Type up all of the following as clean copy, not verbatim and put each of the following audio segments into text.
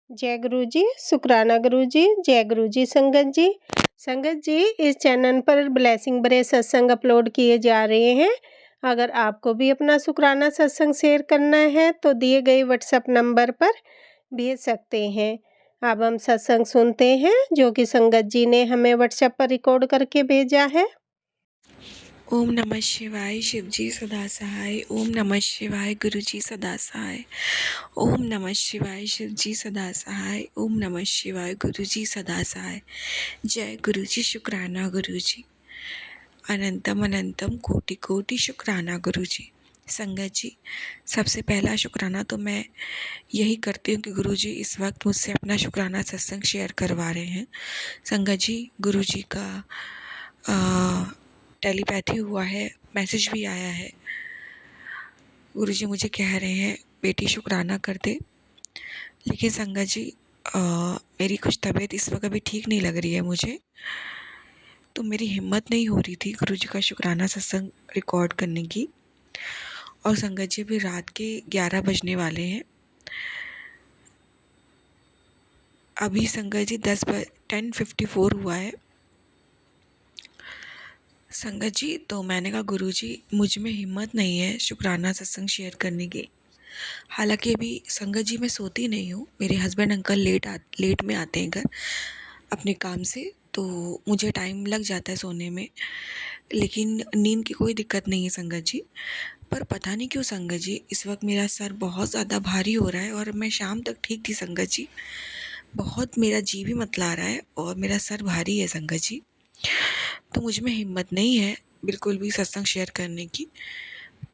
जय गुरु जी, शुक्राना गुरु जी, जय गुरु जी संगत जी। संगत जी, इस चैनल पर ब्लेसिंग भरे सत्संग अपलोड किए जा रहे हैं। अगर आपको भी अपना शुक्राना सत्संग शेयर करना है तो दिए गए व्हाट्सएप नंबर पर भेज सकते हैं। अब हम सत्संग सुनते हैं जो कि संगत जी ने हमें व्हाट्सएप पर रिकॉर्ड करके भेजा है। ओम नमः शिवाय शिवजी सदा सहाय। ओम नमः शिवाय गुरुजी सदा सहाय। ओम नमः शिवाय शिवजी सदा सहाय। ओम नमः शिवाय गुरुजी सदा सहाय। जय गुरुजी, शुक्राना गुरुजी। अनंतम अनंतम कोटि कोटि शुक्राना गुरुजी। संगत जी, सबसे पहला शुक्राना तो मैं यही करती हूँ कि गुरुजी इस वक्त मुझसे अपना शुक्राना सत्संग शेयर करवा रहे हैं। संगत जी, गुरुजी का टेलीपैथी हुआ है, मैसेज भी आया है। गुरुजी मुझे कह रहे हैं बेटी शुक्राना कर दे। लेकिन संगत जी, मेरी कुछ तबीयत इस वक्त अभी ठीक नहीं लग रही है मुझे, तो मेरी हिम्मत नहीं हो रही थी गुरुजी का शुक्राना सत्संग रिकॉर्ड करने की। और संगत जी, अभी रात के 11 बजने वाले हैं। अभी संगत जी 10:54 हुआ है। संगत जी, तो मैंने कहा गुरुजी मुझ में हिम्मत नहीं है शुक्राना सत्संग शेयर करने की। हालांकि अभी संगत जी मैं सोती नहीं हूँ, मेरे हस्बैंड अंकल लेट में आते हैं घर अपने काम से, तो मुझे टाइम लग जाता है सोने में। लेकिन नींद की कोई दिक्कत नहीं है संगत जी। पर पता नहीं क्यों संगत जी, इस वक्त मेरा सर बहुत ज़्यादा भारी हो रहा है। और मैं शाम तक ठीक थी संगत जी, बहुत मेरा जी भी मतला रहा है और मेरा सर भारी है संगत जी। तो मुझ में हिम्मत नहीं है बिल्कुल भी सत्संग शेयर करने की।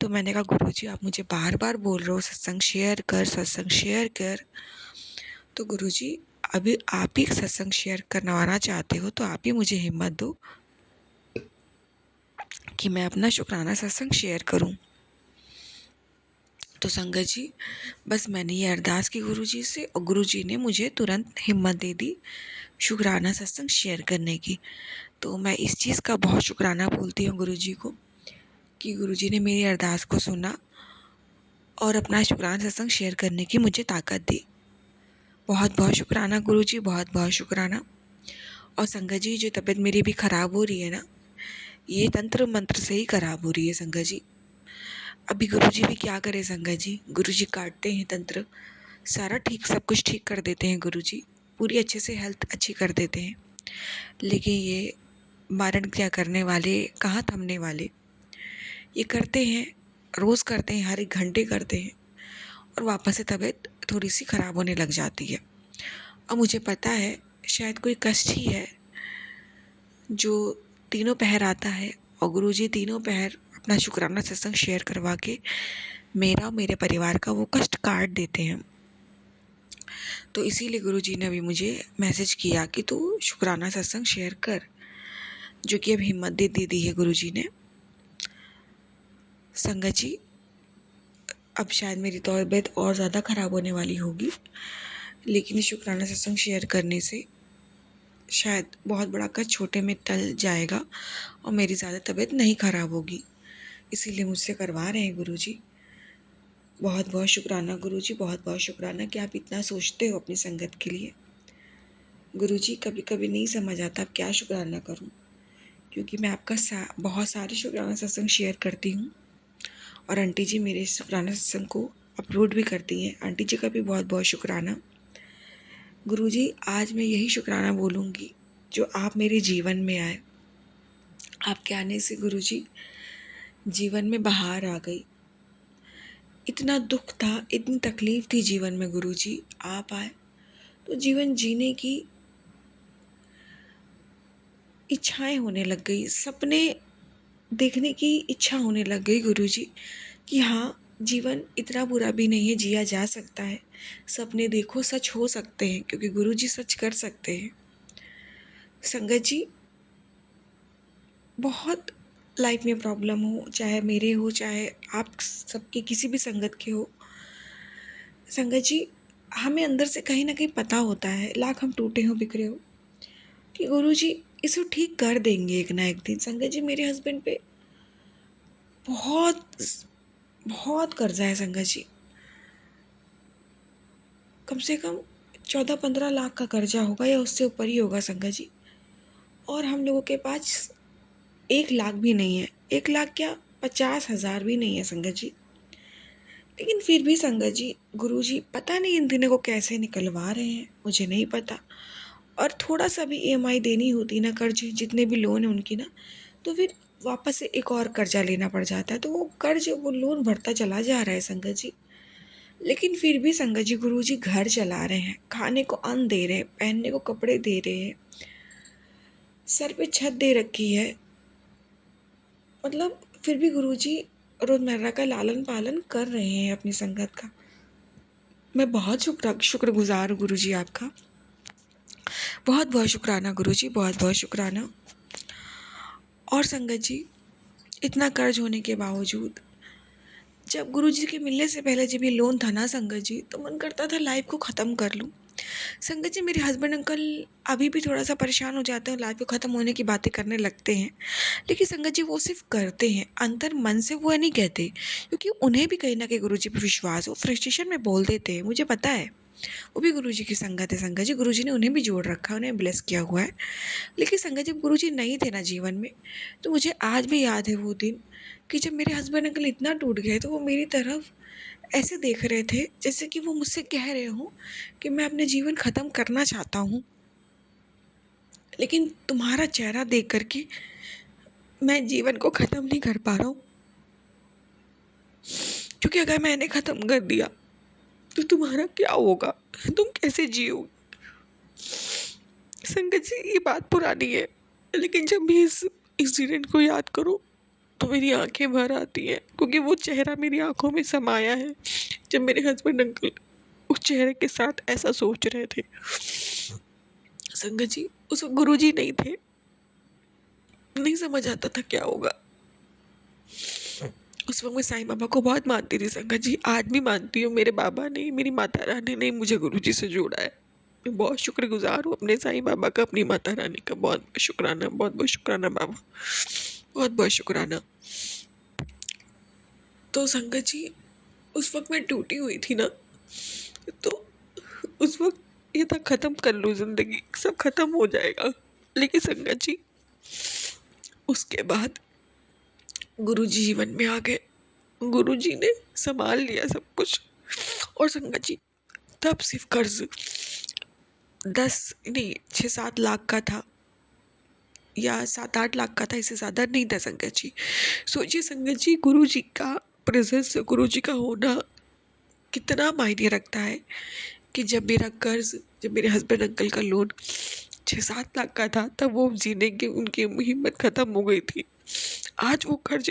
तो मैंने कहा गुरुजी, आप मुझे बार बार बोल रहे हो सत्संग शेयर कर, सत्संग शेयर कर। तो गुरुजी, अभी आप ही सत्संग शेयर करवाना चाहते हो तो आप ही मुझे हिम्मत दो कि मैं अपना शुक्राना सत्संग शेयर करूं। तो संगत जी, बस मैंने ये अरदास की गुरुजी से और गुरुजी ने मुझे तुरंत हिम्मत दे दी शुक्राना सत्संग शेयर करने की। तो मैं इस चीज़ का बहुत शुक्राना बोलती हूँ गुरुजी को कि गुरुजी ने मेरी अरदास को सुना और अपना शुक्राना सत्संग शेयर करने की मुझे ताकत दी। बहुत बहुत शुक्राना गुरुजी, बहुत बहुत शुक्राना। और संगत जी, जो तबीयत मेरी भी ख़राब हो रही है ना, ये तंत्र मंत्र से ही ख़राब हो रही है संगत जी। अभी गुरुजी भी क्या करे संगत जी, गुरुजी काटते हैं तंत्र, सारा ठीक, सब कुछ ठीक कर देते हैं गुरुजी, पूरी अच्छे से हेल्थ अच्छी कर देते हैं। लेकिन ये मारण क्या करने वाले, कहाँ थमने वाले, ये करते हैं, रोज़ करते हैं, हर एक घंटे करते हैं और वापस से तबीयत थोड़ी सी ख़राब होने लग जाती है। और मुझे पता है शायद कोई कष्ट ही है जो तीनों पहर आता है और गुरुजी तीनों पहर अपना शुक्राना सत्संग शेयर करवा के मेरा और मेरे परिवार का वो कष्ट काट देते हैं। तो इसीलिए गुरुजी ने अभी मुझे मैसेज किया कि तू शुक्राना सत्संग शेयर कर, जो कि अब हिम्मत दे दी है गुरुजी ने। संगत जी, अब शायद मेरी तबीयत और ज़्यादा ख़राब होने वाली होगी, लेकिन शुक्राना सत्संग शेयर करने से शायद बहुत बड़ा कष्ट छोटे में टल जाएगा और मेरी ज़्यादा तबीयत नहीं ख़राब होगी। इसीलिए मुझसे करवा रहे हैं गुरुजी। बहुत बहुत शुक्राना गुरुजी, बहुत बहुत शुक्राना कि आप इतना सोचते हो अपनी संगत के लिए। गुरुजी, कभी कभी नहीं समझ आता अब क्या शुक्राना करूं, क्योंकि मैं आपका बहुत सारे शुक्राना सत्संग शेयर करती हूँ और आंटी जी मेरे शुक्राना सत्संग को अपलोड भी करती हैं। आंटी जी का भी बहुत बहुत शुक्राना। गुरुजी, आज मैं यही शुक्राना बोलूँगी जो आप मेरे जीवन में आए। आपके आने से गुरुजी जीवन में बहार आ गई। इतना दुख था, इतनी तकलीफ थी जीवन में गुरुजी, आप आए तो जीवन जीने की इच्छाएं होने लग गई, सपने देखने की इच्छा होने लग गई गुरुजी कि हाँ, जीवन इतना बुरा भी नहीं है, जिया जा सकता है। सपने देखो, सच हो सकते हैं, क्योंकि गुरुजी सच कर सकते हैं। संगत जी, बहुत लाइफ में प्रॉब्लम हो, चाहे मेरे हो चाहे आप सबके किसी भी संगत के हो, संगत जी हमें अंदर से कहीं ना कहीं पता होता है, लाख हम टूटे हो बिखरे हो, कि गुरुजी इसे ठीक कर देंगे एक ना एक दिन। संगत जी, मेरे हस्बैंड पे बहुत बहुत कर्जा है संगत जी, कम से कम 14-15 लाख का कर्जा होगा या उससे ऊपर ही होगा संगत जी। और हम लोगों के पास 1 लाख भी नहीं है, 1 लाख क्या 50,000 भी नहीं है संगत जी। लेकिन फिर भी संगत जी, गुरुजी पता नहीं इन दिनों को कैसे निकलवा रहे हैं, मुझे नहीं पता। और थोड़ा सा भी ईएमआई देनी होती ना, कर्ज जितने भी लोन है उनकी ना, तो फिर वापस से एक और कर्जा लेना पड़ जाता है, तो वो लोन बढ़ता चला जा रहा है संगत जी। लेकिन फिर भी संगत जी, गुरुजी घर चला रहे हैं, खाने को अन्न दे रहे हैं, पहनने को कपड़े दे रहे हैं, सर पे छत दे रखी है। मतलब फिर भी गुरुजी रोजमर्रा का लालन पालन कर रहे हैं अपनी संगत का। मैं बहुत शुक्रगुजार हूँ गुरुजी आपका। बहुत बहुत शुक्राना गुरुजी, बहुत बहुत शुक्राना। और संगत जी, इतना कर्ज होने के बावजूद जब गुरुजी के मिलने से पहले जब ये लोन था ना संगत जी, तो मन करता था लाइफ को ख़त्म कर लूँ। संगत जी, मेरे हस्बैंड अंकल अभी भी थोड़ा सा परेशान हो जाते हैं, लाइफ को ख़त्म होने की बातें करने लगते हैं। लेकिन संगत जी वो सिर्फ करते हैं, अंतर मन से वो नहीं कहते, क्योंकि उन्हें भी कहीं ना कहीं गुरुजी पर विश्वास हो। फ्रस्ट्रेशन में बोल देते हैं, मुझे पता है। वो भी गुरुजी की संगत है संगत जी, गुरुजी ने उन्हें भी जोड़ रखा है, उन्हें ब्लेस किया हुआ है। लेकिन संगत जब गुरुजी नहीं थे ना जीवन में, तो मुझे आज भी याद है वो दिन कि जब मेरे हस्बैंड अंकल इतना टूट गए, तो वो मेरी तरफ ऐसे देख रहे थे जैसे कि वो मुझसे कह रहे हो कि मैं अपने जीवन ख़त्म करना चाहता हूँ, लेकिन तुम्हारा चेहरा देख करके मैं जीवन को ख़त्म नहीं कर पा रहा हूँ, क्योंकि अगर मैंने ख़त्म कर दिया तो तुम्हारा क्या होगा, तुम कैसे जियोगे। संगत जी ये बात पुरानी है, लेकिन जब भी इस इंसिडेंट को याद करो तो मेरी आंखें भर आती हैं, क्योंकि वो चेहरा मेरी आंखों में समाया है जब मेरे हस्बैंड अंकल उस चेहरे के साथ ऐसा सोच रहे थे। संगत जी उस वक्त गुरु जी नहीं थे, नहीं समझ आता था क्या होगा। उस वक्त मैं साईं बाबा को बहुत मानती थी संगत जी, आज भी मानती हूँ। मेरे बाबा ने, मेरी माता रानी ने मुझे गुरु जी से जोड़ा है। मैं बहुत शुक्रगुजार हूँ अपने साईं बाबा का, अपनी माता रानी का। बहुत बहुत शुक्राना, बहुत बहुत शुक्राना बाबा, बहुत बहुत शुक्राना। तो संगत जी उस वक्त मैं टूटी हुई थी ना, तो उस वक्त ये था ख़त्म कर लूँ ज़िंदगी, सब ख़त्म हो जाएगा। लेकिन संगत जी उसके बाद गुरुजी जीवन में आ गए, गुरुजी ने संभाल लिया सब कुछ। और संगत जी तब सिर्फ कर्ज 10 नहीं 6-7 लाख का था, या 7-8 लाख का था, इससे ज़्यादा नहीं था संगत जी। सोचिए संगत जी, गुरुजी का प्रेजेंस, गुरुजी का होना कितना मायने रखता है। कि जब मेरा कर्ज, जब मेरे हस्बैंड अंकल का लोन 6-7 लाख का था, तब वो जीने की उनकी हिम्मत ख़त्म हो गई थी। आज वो कर्ज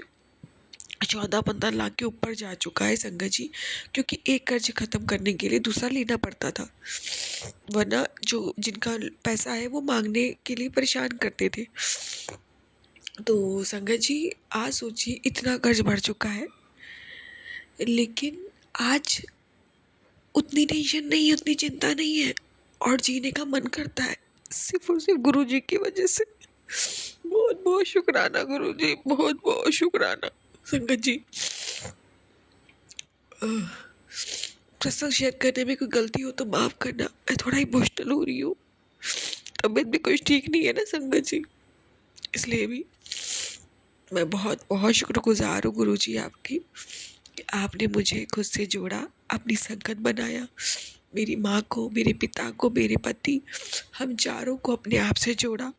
14-15 लाख के ऊपर जा चुका है संगत जी, क्योंकि एक कर्ज ख़त्म करने के लिए दूसरा लेना पड़ता था, वरना जो जिनका पैसा है वो मांगने के लिए परेशान करते थे। तो संगत जी आज सोचिए इतना कर्ज बढ़ चुका है, लेकिन आज उतनी टेंशन नहीं है, उतनी चिंता नहीं है, और जीने का मन करता है सिर्फ और सिर्फ गुरुजी की वजह से। बहुत बहुत शुक्राना गुरुजी, बहुत बहुत शुक्राना। संगत जी प्रसंग शेयर करने में कोई गलती हो तो माफ़ करना, मैं थोड़ा इमोशनल हो रही हूँ, तबीयत भी कुछ ठीक नहीं है ना संगत जी, इसलिए भी मैं बहुत बहुत शुक्रगुजार हूँ गुरुजी आपकी कि आपने मुझे खुद से जोड़ा, अपनी संगत बनाया। मेरी माँ को, मेरे पिता को, मेरे पति, हम चारों को अपने आप से जोड़ा,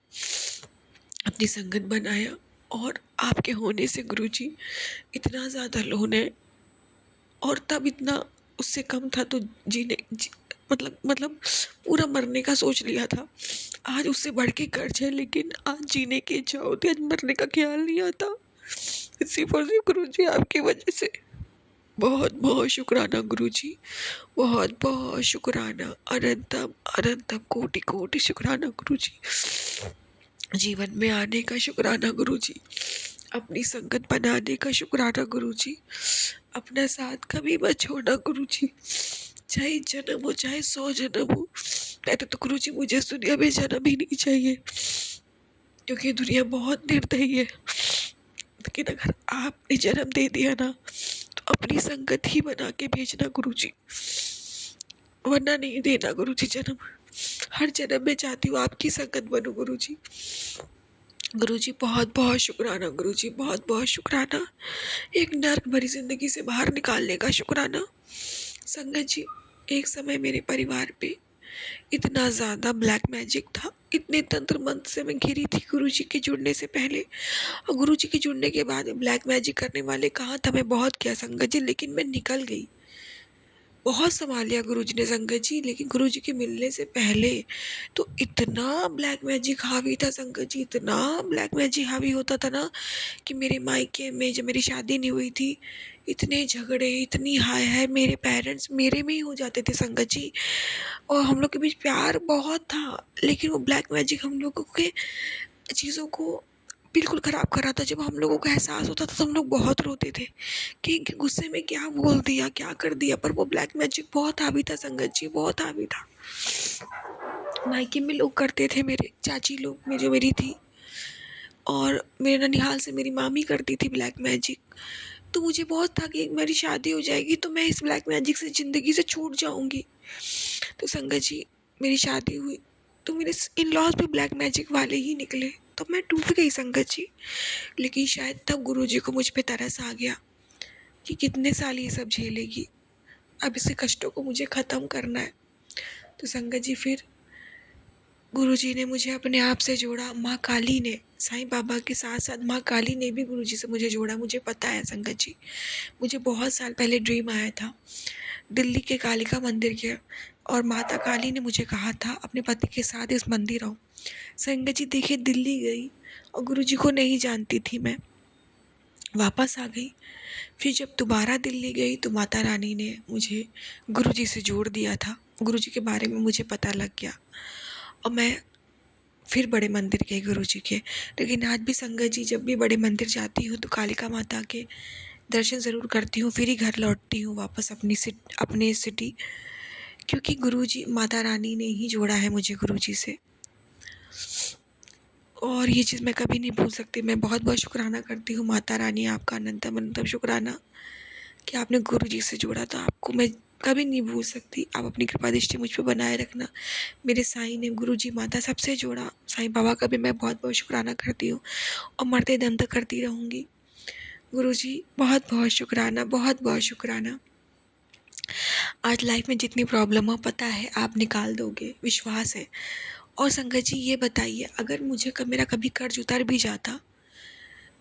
अपनी संगत बनाया। और आपके होने से गुरुजी इतना ज़्यादा लोन है, और तब इतना उससे कम था तो मतलब पूरा मरने का सोच लिया था। आज उससे बढ़ के कर्ज है, लेकिन आज जीने की इच्छा होती है, आज मरने का ख्याल नहीं आता, सिर्फ और सिर्फ गुरुजी आपकी वजह से। बहुत बहुत शुक्राना गुरुजी, बहुत बहुत शुक्राना, अनंतम अनंतम कोटि कोटि शुक्राना गुरुजी। जीवन में आने का शुक्राना गुरुजी, अपनी संगत बनाने का शुक्राना गुरुजी, अपना साथ कभी मत छोड़ना गुरुजी, चाहे जन्म हो चाहे 100 जन्म हो। कहते तो गुरुजी मुझे इस दुनिया में जन्म ही नहीं चाहिए, क्योंकि दुनिया बहुत निर्दयी है। लेकिन अगर आपने जन्म दे दिया ना, तो अपनी संगत ही बना के भेजना गुरुजी। वरना नहीं देना गुरुजी जन्म। हर जन्म में चाहती हूँ आपकी संगत बनूं गुरुजी। गुरुजी बहुत बहुत शुक्राना गुरुजी, बहुत बहुत शुक्राना। एक नर्क भरी जिंदगी से बाहर निकालने का शुक्राना। संगत जी, एक समय मेरे परिवार पे इतना ज़्यादा ब्लैक मैजिक था, इतने तंत्र मंत्र से मैं घिरी थी गुरुजी के जुड़ने से पहले, और गुरुजी के जुड़ने के बाद ब्लैक मैजिक करने वाले कहाँ था। मैं बहुत किया संगत जी, लेकिन मैं निकल गई। बहुत संभाल लिया गुरुजी ने संगत जी, लेकिन गुरुजी के मिलने से पहले तो इतना ब्लैक मैजिक हावी था संगत जी, इतना ब्लैक मैजिक हावी होता था ना कि मेरे मायके में जब मेरी शादी नहीं हुई थी, इतने झगड़े, इतनी हाय हाय, मेरे पेरेंट्स मेरे में ही हो जाते थे संगत जी। और हम लोग के बीच प्यार बहुत था, लेकिन वो ब्लैक मैजिक हम लोगों के चीज़ों को बिल्कुल ख़राब कर रहा था। जब हम लोगों को एहसास होता था तो हम लोग बहुत रोते थे कि गुस्से में क्या बोल दिया, क्या कर दिया। पर वो ब्लैक मैजिक बहुत हावी था संगत जी, बहुत हावी था। मायके में लोग करते थे, मेरे चाची लोग में जो मेरी थी, और मेरे ननिहाल से मेरी मामी करती थी ब्लैक मैजिक। तो मुझे बहुत था कि मेरी शादी हो जाएगी तो मैं इस ब्लैक मैजिक से ज़िंदगी से छूट जाऊंगी। तो संगत जी, मेरी शादी हुई तो मेरे इन लॉज भी ब्लैक मैजिक वाले ही निकले, तो मैं टूट गई संगत जी। लेकिन शायद तब गुरुजी को मुझ पे तरस आ गया कि कितने साल ये सब झेलेगी, अब इसे कष्टों को मुझे ख़त्म करना है। तो संगत जी, फिर गुरुजी ने मुझे अपने आप से जोड़ा। माँ काली ने, साईं बाबा के साथ साथ माँ काली ने भी गुरुजी से मुझे जोड़ा। मुझे पता है संगत जी, मुझे बहुत साल पहले ड्रीम आया था दिल्ली के कालिका मंदिर के, और माता काली ने मुझे कहा था अपने पति के साथ इस मंदिर आओ। संगत जी देखिए, दिल्ली गई और गुरुजी को नहीं जानती थी मैं, वापस आ गई। फिर जब दोबारा दिल्ली गई तो माता रानी ने मुझे गुरुजी से जोड़ दिया था, गुरुजी के बारे में मुझे पता लग गया, और मैं फिर बड़े मंदिर गई गुरुजी के। लेकिन आज भी संगत जी, जब भी बड़े मंदिर जाती हूँ तो कालिका माता के दर्शन ज़रूर करती हूँ, फिर ही घर लौटती हूँ वापस अपने सिटी, क्योंकि गुरुजी, माता रानी ने ही जोड़ा है मुझे गुरुजी से। और ये चीज़ मैं कभी नहीं भूल सकती। मैं बहुत बहुत शुक्राना करती हूँ माता रानी, आपका अनंतम अनंतम शुक्राना कि आपने गुरुजी से जोड़ा, तो आपको मैं कभी नहीं भूल सकती। आप अपनी कृपा दृष्टि मुझ पे बनाए रखना। मेरे साईं ने गुरुजी माता सबसे जोड़ा, साईं बाबा का भी मैं बहुत बहुत शुक्राना करती हूँ और मरते दम तक करती रहूँगी। गुरुजी बहुत बहुत शुक्राना, बहुत बहुत शुक्राना। आज लाइफ में जितनी प्रॉब्लम हो, पता है आप निकाल दोगे, विश्वास है। और संगत जी, ये बताइए, अगर मुझे मेरा कभी कर्ज उतर भी जाता,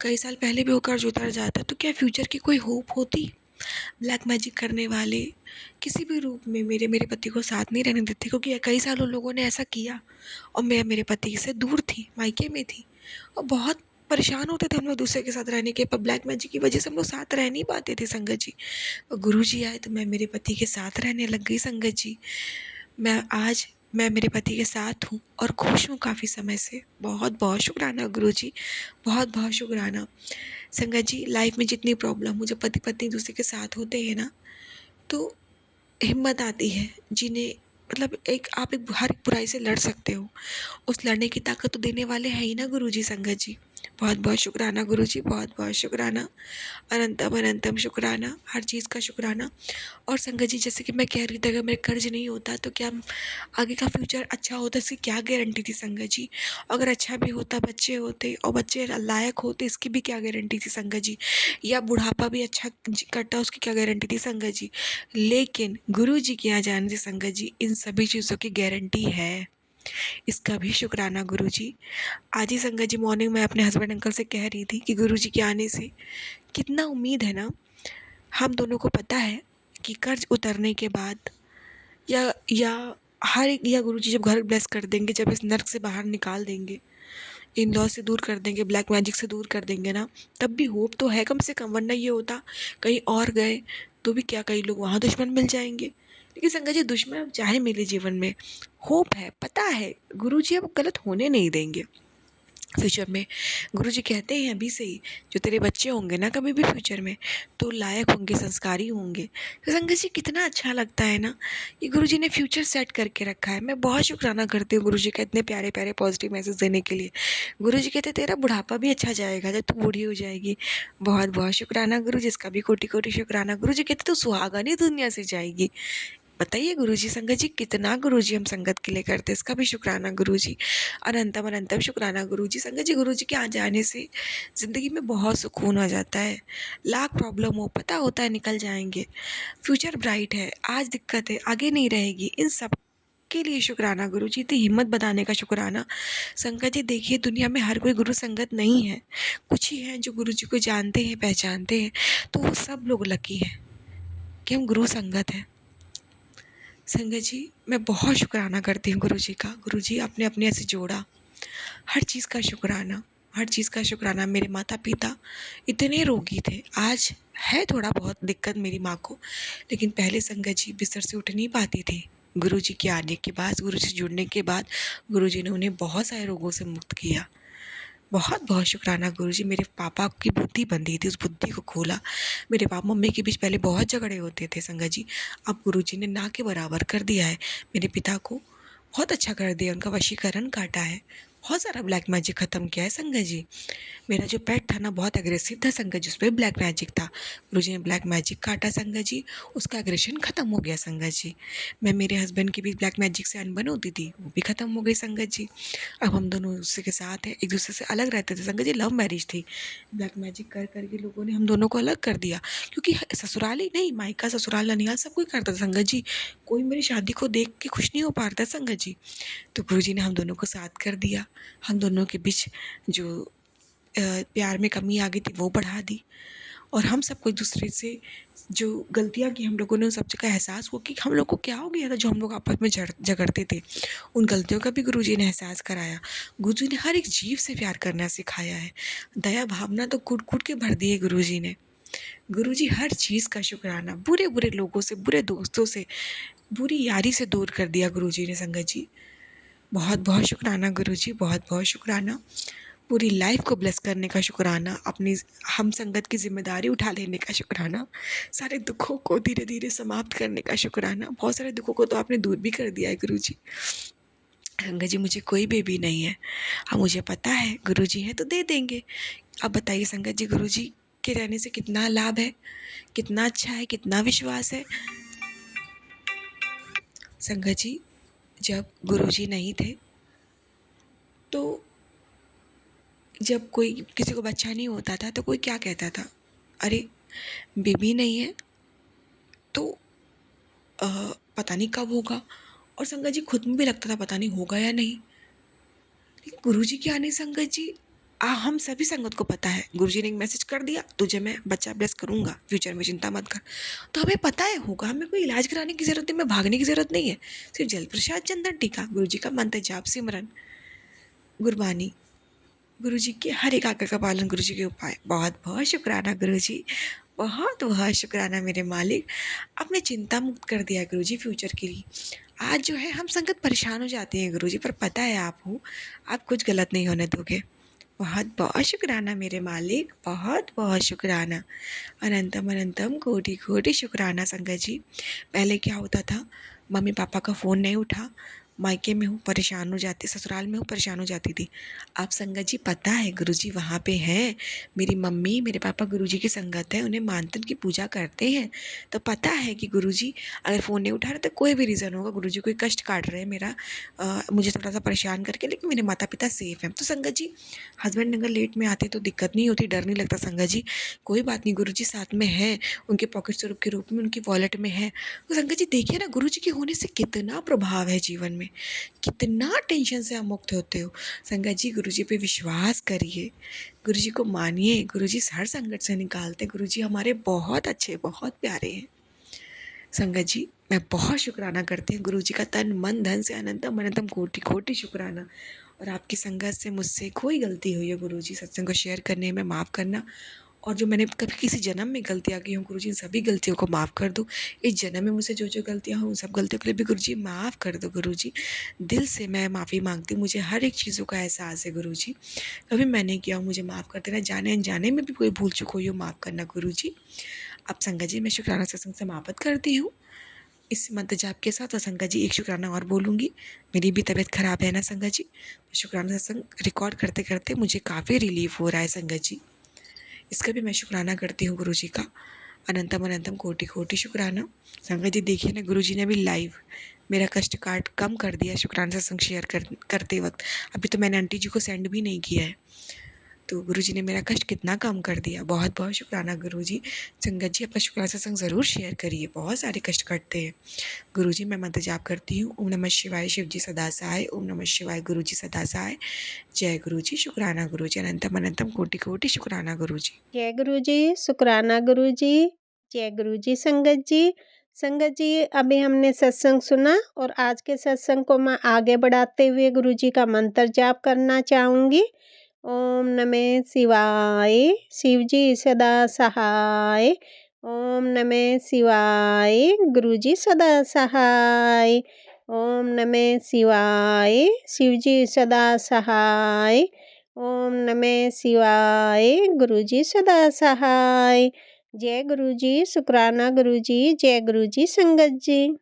कई साल पहले भी वो कर्ज उतर जाता, तो क्या फ्यूचर की कोई होप होती? ब्लैक मैजिक करने वाले किसी भी रूप में मेरे मेरे पति को साथ नहीं रहने देते, क्योंकि कई साल उन लोगों ने ऐसा किया और मैं मेरे पति से दूर थी, मायके में थी, और बहुत परेशान होते थे हम लोग दूसरे के साथ रहने के, पर ब्लैक मैजिक की वजह से हम लोग साथ रह नहीं पाते थे संगत जी। और गुरु जी आए तो मैं मेरे पति के साथ रहने लग गई संगत जी। मैं मेरे पति के साथ हूँ और खुश हूँ काफ़ी समय से। बहुत बहुत शुक्राना गुरु जी, बहुत बहुत शुक्राना। संगत जी, लाइफ में जितनी प्रॉब्लम हो, जब पति पत्नी दूसरे के साथ होते हैं ना, तो हिम्मत आती है, जिन्हें मतलब आप हर एक बुराई से लड़ सकते हो। उस लड़ने की ताकत तो देने वाले हैं ही ना गुरुजी। संगत जी, बहुत बहुत शुक्राना गुरुजी, बहुत बहुत शुक्राना, अनंतम अनंतम शुक्राना, हर चीज़ का शुक्राना। और संगत जी, जैसे कि मैं कह रही थी, अगर मेरा कर्ज नहीं होता तो क्या आगे का फ्यूचर अच्छा होता, इसकी क्या गारंटी थी संगत जी। अगर अच्छा भी होता, बच्चे होते और बच्चे लायक होते, इसकी भी क्या गारंटी थी संगत जी। या बुढ़ापा भी अच्छा कटता, उसकी क्या गारंटी थी संगत जी। लेकिन गुरु जी के यहाँ जाने से संगत जी, इन सभी चीज़ों की गारंटी है। इसका भी शुक्राना गुरु जी। आज ही संगत जी मॉर्निंग में अपने हस्बैंड अंकल से कह रही थी कि गुरु जी के आने से कितना उम्मीद है ना। हम दोनों को पता है कि कर्ज उतरने के बाद या हर एक, या गुरु जी जब घर ब्लेस कर देंगे, जब इस नर्क से बाहर निकाल देंगे, इन लॉ से दूर कर देंगे, ब्लैक मैजिक से दूर कर देंगे ना, तब भी होप तो है कम से कम। वरना ये होता कहीं और गए तो भी क्या, कई लोग वहाँ दुश्मन मिल जाएंगे। लेकिन संगत जी, दुश्मन अब चाहे मिले जीवन में, होप है, पता है गुरु जी अब गलत होने नहीं देंगे फ्यूचर में। गुरुजी कहते हैं अभी से ही, जो तेरे बच्चे होंगे ना कभी भी फ्यूचर में, तो लायक होंगे, संस्कारी होंगे। तो संगत जी, कितना अच्छा लगता है ना, ये गुरुजी ने फ्यूचर सेट करके रखा है। मैं बहुत शुक्राना करती हूँ गुरुजी का इतने प्यारे प्यारे पॉजिटिव मैसेज देने के लिए। गुरुजी कहते तेरा बुढ़ापा भी अच्छा जाएगा जब तू बूढ़ी हो जाएगी। बहुत बहुत शुक्राना गुरुजी, इसका भी कोटि कोटि शुक्राना। गुरुजी कहते तू सुहागनी दुनिया से जाएगी। बताइए गुरुजी, संगत जी कितना गुरुजी हम संगत के लिए करते हैं, इसका भी शुक्राना गुरुजी। अनंतम अनंतम शुक्राना गुरुजी। संगत जी, गुरुजी के आ जाने से ज़िंदगी में बहुत सुकून हो जाता है। लाख प्रॉब्लम हो, पता होता है निकल जाएंगे, फ्यूचर ब्राइट है, आज दिक्कत है आगे नहीं रहेगी, इन सब के लिए शुक्राना गुरुजी। इतनी हिम्मत बताने का शुक्राना। संगत जी देखिए, दुनिया में हर कोई गुरु संगत नहीं है, कुछ ही हैं जो गुरुजी को जानते हैं, पहचानते हैं, तो वो सब लोग लकी हैं कि हम गुरु संगत हैं। संगत जी, मैं बहुत शुक्राना करती हूँ गुरुजी का। गुरुजी आपने अपने ऐसे जोड़ा, हर चीज़ का शुक्राना, हर चीज़ का शुक्राना। मेरे माता पिता इतने रोगी थे, आज है थोड़ा बहुत दिक्कत मेरी माँ को, लेकिन पहले संगत जी बिस्तर से उठ नहीं पाती थी। गुरुजी के आने के बाद, गुरुजी से जुड़ने के बाद गुरुजी ने उन्हें बहुत सारे रोगों से मुक्त किया। बहुत बहुत शुक्राना गुरुजी। मेरे पापा की बुद्धि बंधी थी, उस बुद्धि को खोला। मेरे पापा मम्मी के बीच पहले बहुत झगड़े होते थे संगत जी, अब गुरुजी ने ना के बराबर कर दिया है। मेरे पिता को बहुत अच्छा कर दिया, उनका वशीकरण काटा है, बहुत सारा ब्लैक मैजिक ख़त्म किया है संगत जी। मेरा जो पेट था ना बहुत एग्रेसिव था संगत जी, उस पर ब्लैक मैजिक था, गुरुजी ने ब्लैक मैजिक काटा संगत जी, उसका एग्रेशन ख़त्म हो गया संगत जी। मैं मेरे हस्बैंड की भी ब्लैक मैजिक से अनबन होती थी, वो भी ख़त्म हो गई संगत जी। अब हम दोनों दूसरे के साथ हैं, एक दूसरे से अलग रहते थे संगत जी। लव मैरिज थी, ब्लैक मैजिक कर करके लोगों ने हम दोनों को अलग कर दिया, क्योंकि ससुराल ही नहीं, मायका ससुराल ननिहाल सब कोई करता था संगत जी, कोई मेरी शादी को देख के खुश नहीं हो पा रहा था संगत जी। तो गुरुजी ने हम दोनों को साथ कर दिया, हम दोनों के बीच जो प्यार में कमी आ गई थी वो बढ़ा दी, और हम सबको एक दूसरे से जो गलतियाँ की हम लोगों ने, उन सब का एहसास हुआ कि हम लोग को क्या हो गया था जो हम लोग आपस में झगड़ते थे, उन गलतियों का भी गुरुजी ने एहसास कराया। गुरुजी ने हर एक जीव से प्यार करना सिखाया है, दया भावना तो कूट कूट के भर दी है गुरुजी ने। गुरुजी हर चीज़ का शुक्राना, बुरे बुरे लोगों से, बुरे दोस्तों से, बुरी यारी से दूर कर दिया गुरुजी ने संगत जी। बहुत बहुत शुक्राना गुरुजी, बहुत बहुत शुक्राना। पूरी लाइफ को ब्लेस करने का शुक्राना, अपनी हम संगत की जिम्मेदारी उठा लेने का शुक्राना, सारे दुखों को धीरे धीरे समाप्त करने का शुक्राना। बहुत सारे दुखों को तो आपने दूर भी कर दिया है गुरुजी। संगत जी, मुझे कोई बेबी नहीं है, हाँ मुझे पता है गुरुजी हैं तो दे देंगे। अब बताइए संगत जी, गुरुजी के रहने से कितना लाभ है, कितना अच्छा है, कितना विश्वास है। संगत जी, जब गुरुजी नहीं थे तो जब कोई किसी को बच्चा नहीं होता था तो कोई क्या कहता था, अरे बेबी नहीं है तो पता नहीं कब होगा, और संगत जी खुद में भी लगता था पता नहीं होगा या नहीं। लेकिन गुरुजी के आने संगत जी, हम सभी संगत को पता है, गुरुजी ने एक मैसेज कर दिया, तुझे मैं बच्चा ब्लेस करूंगा फ्यूचर में, चिंता मत कर, तो हमें पता है होगा, हमें कोई इलाज कराने की ज़रूरत नहीं, हमें भागने की ज़रूरत नहीं है। सिर्फ जल प्रसाद चंदन टीका, गुरुजी का मंत्र जाप सिमरन गुरबानी, गुरुजी के हर एक आज्ञा का पालन, गुरुजी के उपाय। बहुत बहुत शुक्राना गुरुजी, बहुत बहुत शुक्राना मेरे मालिक, आपने चिंता मुक्त कर दिया गुरुजी फ्यूचर के लिए। आज जो है हम संगत परेशान हो जाते हैं गुरुजी, पर पता है आप हो, आप कुछ गलत नहीं होने दोगे। बहुत बहुत शुक्राना मेरे मालिक, बहुत बहुत शुक्राना, अनंतम अनंतम कोटि कोटि शुक्राना संगत जी। पहले क्या होता था, मम्मी पापा का फ़ोन नहीं उठा, मायके में हूँ परेशान हो जाती, ससुराल में हूँ परेशान हो जाती थी। आप संगत जी पता है गुरुजी वहाँ पे हैं, मेरी मम्मी मेरे पापा गुरुजी की संगत है, उन्हें मानतन की पूजा करते हैं, तो पता है कि गुरुजी अगर फ़ोन नहीं उठा रहे तो कोई भी रीज़न होगा, गुरुजी कोई कष्ट काट रहे हैं मेरा, मुझे थोड़ा सा परेशान करके, लेकिन मेरे माता पिता सेफ़ हैं। तो संगत जी, हस्बैंड अगर लेट में आते तो दिक्कत नहीं होती, डर नहीं लगता संगत जी, कोई बात नहीं, गुरुजी साथ में हैं, उनके पॉकेट स्वरूप के रूप में उनकी वॉलेट में है। तो संगत जी देखिए ना, गुरुजी के होने से कितना प्रभाव है जीवन में, कितना टेंशन से आप मुक्त होते हो। संगत जी गुरुजी पे विश्वास करिए, गुरुजी को मानिए, गुरुजी हर संकट से निकालते, गुरुजी हमारे बहुत अच्छे, बहुत प्यारे हैं। संगत जी, मैं बहुत शुक्राना करती हूँ गुरुजी का, तन मन धन से अनंतम अनंतम कोटि कोटि शुक्राना। और आपकी संगत से मुझसे कोई गलती हुई है गुरुजी, सत्संग को शेयर करने में माफ़ करना, और जो मैंने कभी किसी जन्म में गलतियाँ की हूँ गुरुजी, इन सभी गलतियों को माफ़ कर दो। इस जन्म में मुझसे जो जो गलतियाँ हुई उन सब गलतियों के लिए भी गुरुजी माफ़ कर दो गुरुजी। दिल से मैं माफ़ी मांगती हूँ, मुझे हर एक चीज़ों का एहसास है गुरुजी, कभी मैं नहीं किया हूँ, मुझे माफ़ कर देना, जाने अनजाने में भी कोई भूल चूक हुई हो माफ़ करना गुरुजी। अब संगत जी मैं शुक्राना सत्संग समाप्त करती हूँ इस मंत्र जाप के साथ, और संगत जी एक शुक्राना और बोलूँगी, मेरी भी तबीयत ख़राब है ना संगत जी, शुक्राना सत्संग रिकॉर्ड करते करते मुझे काफ़ी रिलीफ हो रहा है संगत जी, इसका भी मैं शुक्राना करती हूँ गुरुजी का। अनंतम अनंतम कोटि कोटि शुक्राना। संगत जी देखिए ना, गुरुजी ने भी लाइव मेरा कष्ट काट कम कर दिया शुक्राना सत्संग शेयर करते वक्त। अभी तो मैंने आंटी जी को सेंड भी नहीं किया है, तो गुरुजी ने मेरा कष्ट कितना कम कर दिया। बहुत बहुत शुक्राना गुरुजी। संगत जी अपना शुक्राना सत्संग ज़रूर शेयर करिए, बहुत सारे कष्ट कटते हैं। गुरुजी मैं मंत्र जाप करती हूँ। ओम नमः शिवाय, शिव जी सदा सहाय। ओम नमः शिवाय, गुरुजी सदा सहाय। जय गुरुजी, शुक्राना गुरुजी, अनंतम अनंतम कोटि कोटि शुक्राना गुरुजी। जय गुरुजी, शुक्राना गुरुजी। जय गुरुजी संगत जी। संगत जी अभी हमने सत्संग सुना और आज के सत्संग को मैं आगे बढ़ाते हुए गुरुजी का मंत्र जाप करना चाहूँगी। ओम नमः शिवाय, शिव जी सदा सहाय। ओम नमः शिवाय, गुरुजी सदा सहाय। ओम नमः शिवाय, शिव जी सदा सहाय। ओम नमः शिवाय, गुरुजी सदा सहाय। जय गुरुजी, शुक्राना गुरुजी। जय गुरुजी संगत जी।